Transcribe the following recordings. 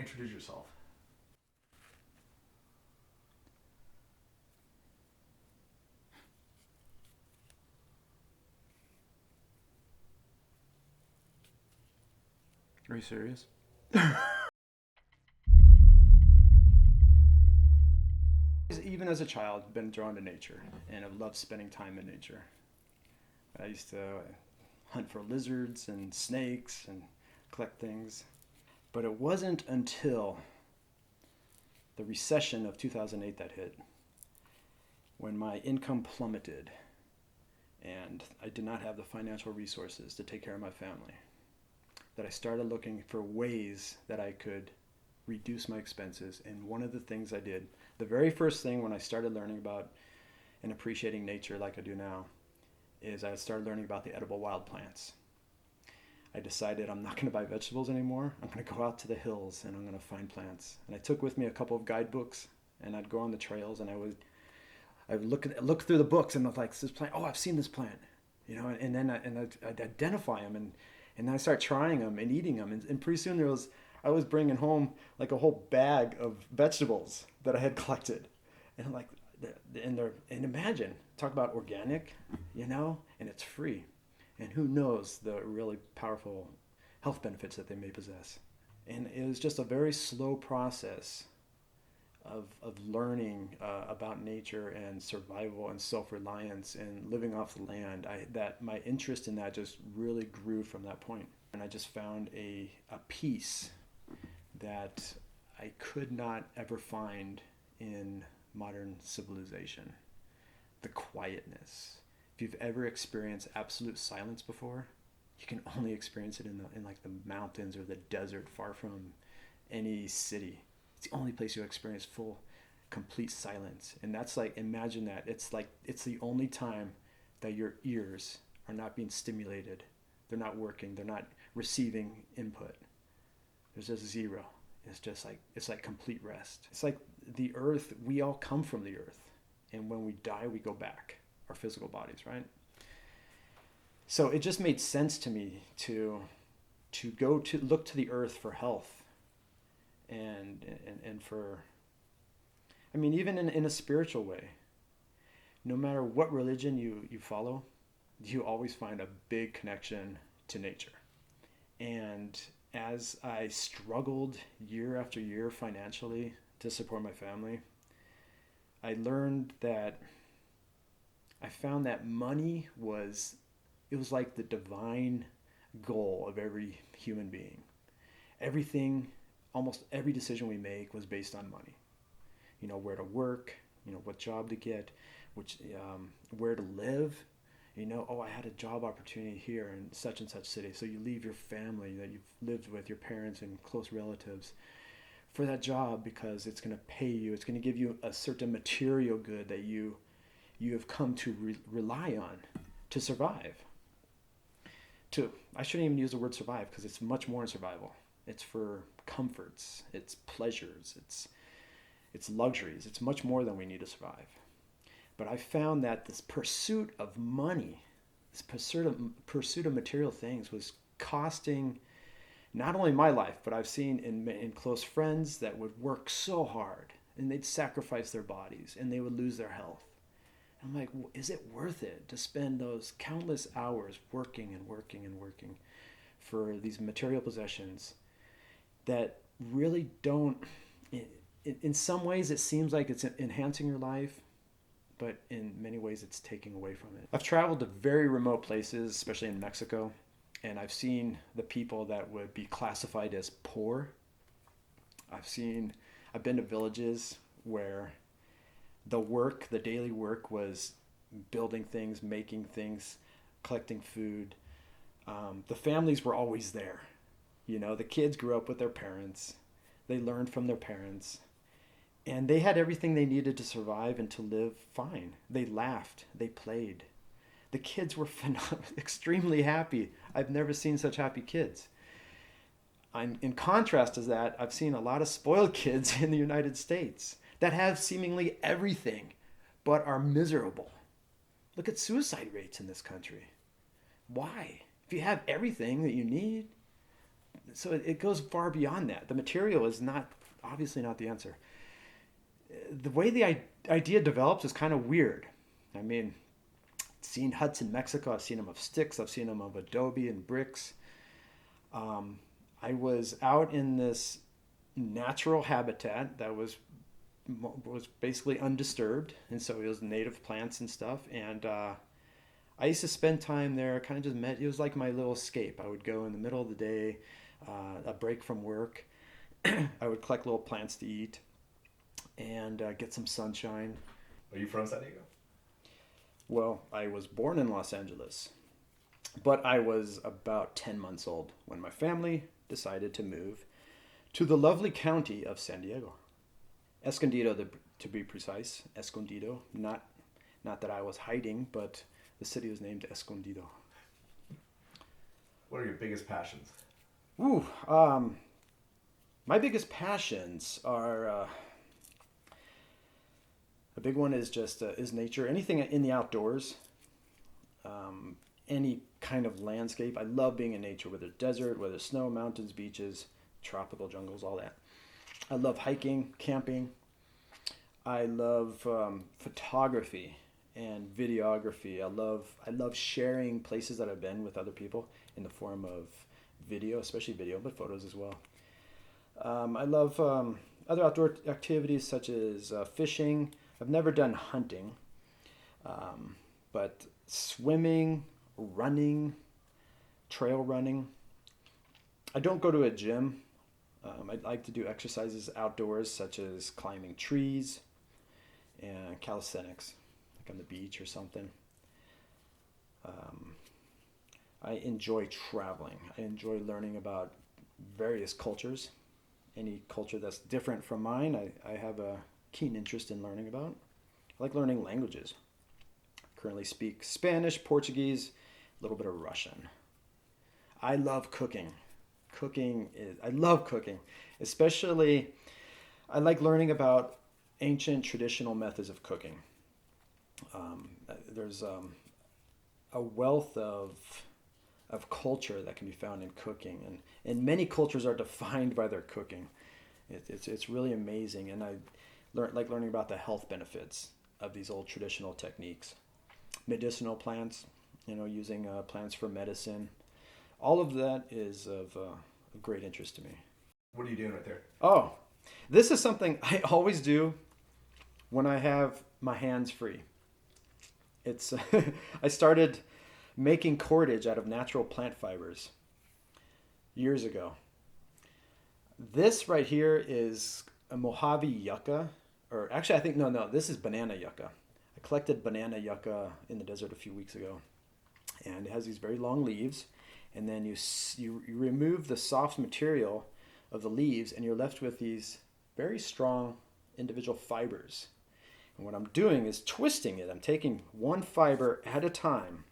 introduce yourself. Are you serious? Even as a child, I've been drawn to nature, and I've loved spending time in nature. I used to hunt for lizards and snakes and collect things. But it wasn't until the recession of 2008 that hit, when my income plummeted and I did not have the financial resources to take care of my family, that I started looking for ways that I could reduce my expenses. And one of the things I did, the very first thing when I started learning about and appreciating nature like I do now, is I started learning about the edible wild plants. I decided I'm not going to buy vegetables anymore. I'm going to go out to the hills and I'm going to find plants. And I took with me a couple of guidebooks, and I'd go on the trails, and I would look through the books, and I was like, this plant, oh, I've seen this plant, and then I'd identify them, and then I start trying them and eating them, and pretty soon I was bringing home like a whole bag of vegetables that I had collected, and I'm like, and imagine, talk about organic, and it's free, and who knows the really powerful health benefits that they may possess. And it was just a very slow process of learning about nature and survival and self-reliance and living off the land. That my interest in that just really grew from that point. And I just found a peace that I could not ever find in modern civilization. The quietness. If you've ever experienced absolute silence before, you can only experience it in like the mountains or the desert, far from any city. It's the only place you'll experience full, complete silence. And that's like, imagine that. It's like, it's the only time that your ears are not being stimulated. They're not working. They're not receiving input. There's just zero. It's like complete rest. It's like the earth, we all come from the earth. And when we die, we go back, our physical bodies, right? So it just made sense to me to go to look to the earth for health and for, I mean, even in a spiritual way. No matter what religion you follow, you always find a big connection to nature. And as I struggled year after year financially to support my family, I learned that I found that money was like the divine goal of every human being. Everything, almost every decision we make was based on money. Where to work, what job to get, where to live. Oh, I had a job opportunity here in such and such city. So you leave your family that you've lived with, your parents and close relatives, for that job because it's going to pay you. It's going to give you a certain material good that you have come to rely on to survive. I shouldn't even use the word survive because it's much more than survival. It's for comforts, it's pleasures, it's luxuries. It's much more than we need to survive. But I found that this pursuit of money, this pursuit of material things was costing not only my life, but I've seen in close friends that would work so hard and they'd sacrifice their bodies and they would lose their health. I'm like, is it worth it to spend those countless hours working and working and working for these material possessions that really don't, in some ways it seems like it's enhancing your life, but in many ways it's taking away from it. I've traveled to very remote places, especially in Mexico, and I've seen the people that would be classified as poor. I've been to villages where the daily work was building things, making things, collecting food. The families were always there. The kids grew up with their parents. They learned from their parents. And they had everything they needed to survive and to live fine. They laughed. They played. The kids were extremely happy. I've never seen such happy kids. In contrast to that, I've seen a lot of spoiled kids in the United States that have seemingly everything but are miserable. Look at suicide rates in this country. Why? If you have everything that you need, so it goes far beyond that. The material is not obviously not the answer. The way the idea develops is kind of weird. I mean, I've seen huts in Mexico. I've seen them of sticks. I've seen them of adobe and bricks. I was out in this natural habitat that was basically undisturbed, and so it was native plants and stuff. And I used to spend time there. Kind of just met. It was like my little escape. I would go in the middle of the day, a break from work. I would collect little plants to eat and get some sunshine. Are you from San Diego? Well, I was born in Los Angeles, but I was about 10 months old when my family decided to move to the lovely county of San Diego. Escondido, to be precise. Escondido. Not that I was hiding, but the city was named Escondido. What are your biggest passions? Ooh, my biggest passions are... a big one is just is nature. Anything in the outdoors, any kind of landscape. I love being in nature, whether desert, whether snow, mountains, beaches, tropical jungles, all that. I love hiking, camping. I love photography and videography. I love sharing places that I've been with other people in the form of video, especially video, but photos as well. I love other outdoor activities such as fishing. I've never done hunting, but swimming, running, trail running. I don't go to a gym. I'd like to do exercises outdoors such as climbing trees and calisthenics, like on the beach or something. I enjoy traveling. I enjoy learning about various cultures. Any culture that's different from mine, I have a keen interest in learning about. I like learning languages. Currently speak Spanish, Portuguese, a little bit of Russian. I love cooking. I love cooking. Especially, I like learning about ancient traditional methods of cooking. There's a wealth of culture that can be found in cooking, and many cultures are defined by their cooking. It's really amazing, and I like learning about the health benefits of these old traditional techniques. Medicinal plants, using plants for medicine. All of that is of great interest to me. What are you doing right there? Oh, this is something I always do when I have my hands free. It's I started making cordage out of natural plant fibers years ago. This right here is a Mojave yucca, or actually I think, no, this is banana yucca. I collected banana yucca in the desert a few weeks ago, and it has these very long leaves, and then you remove the soft material of the leaves, and you're left with these very strong individual fibers. And what I'm doing is twisting it. I'm taking one fiber at a time,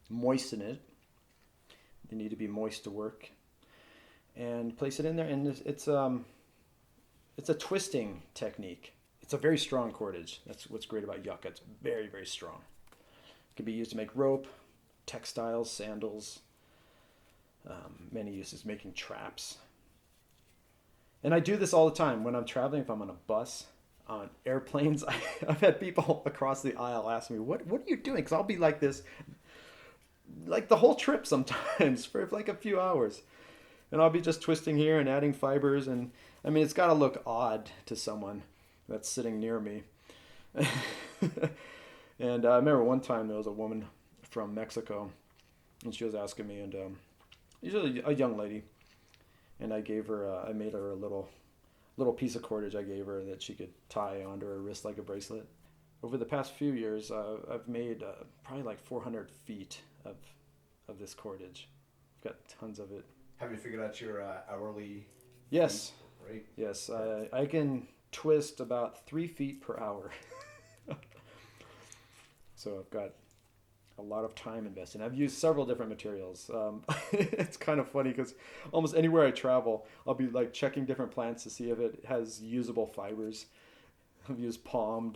moisten it. They need to be moist to work, and place it in there. And it's a twisting technique. It's a very strong cordage. That's what's great about yucca. It's very, very strong. It can be used to make rope, textiles, sandals, many uses, making traps. And I do this all the time when I'm traveling. If I'm on a bus, on airplanes, I've had people across the aisle ask me, what are you doing? Because I'll be like this, like the whole trip sometimes for like a few hours. And I'll be just twisting here and adding fibers. And I mean, it's got to look odd to someone that's sitting near me. And I remember one time there was a woman from Mexico, and she was asking me, and usually a young lady, and I gave her, I made her a little piece of cordage I gave her that she could tie onto her wrist like a bracelet. Over the past few years, I've made probably like 400 feet of this cordage. I've got tons of it. Have you figured out your hourly? Yes. Feet, right? Yes, I can twist about 3 feet per hour. So I've got a lot of time invested. I've used several different materials. It's kind of funny because almost anywhere I travel, I'll be like checking different plants to see if it has usable fibers. I've used palm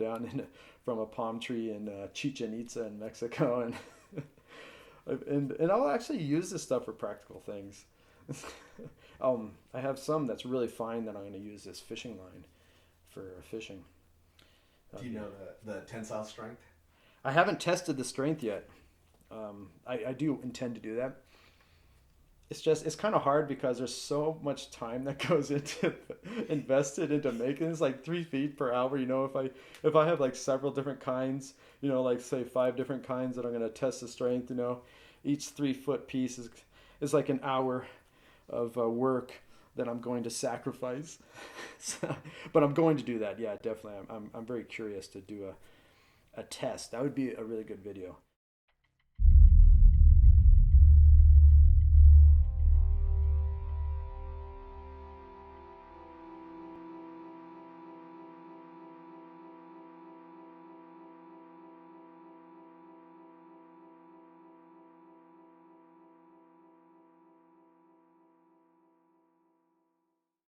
from a palm tree in Chichen Itza in Mexico, and I'll actually use this stuff for practical things. I have some that's really fine that I'm going to use as fishing line for fishing. Do you know the tensile strength? I haven't tested the strength yet. I do intend to do that. It's kind of hard because there's so much time that goes into invested into making this, like 3 feet per hour. If I have like several different kinds, like say 5 different kinds that I'm going to test the strength, each 3 foot piece is like an hour of work that I'm going to sacrifice. But I'm going to do that. Yeah, definitely. I'm very curious to do a test. That would be a really good video.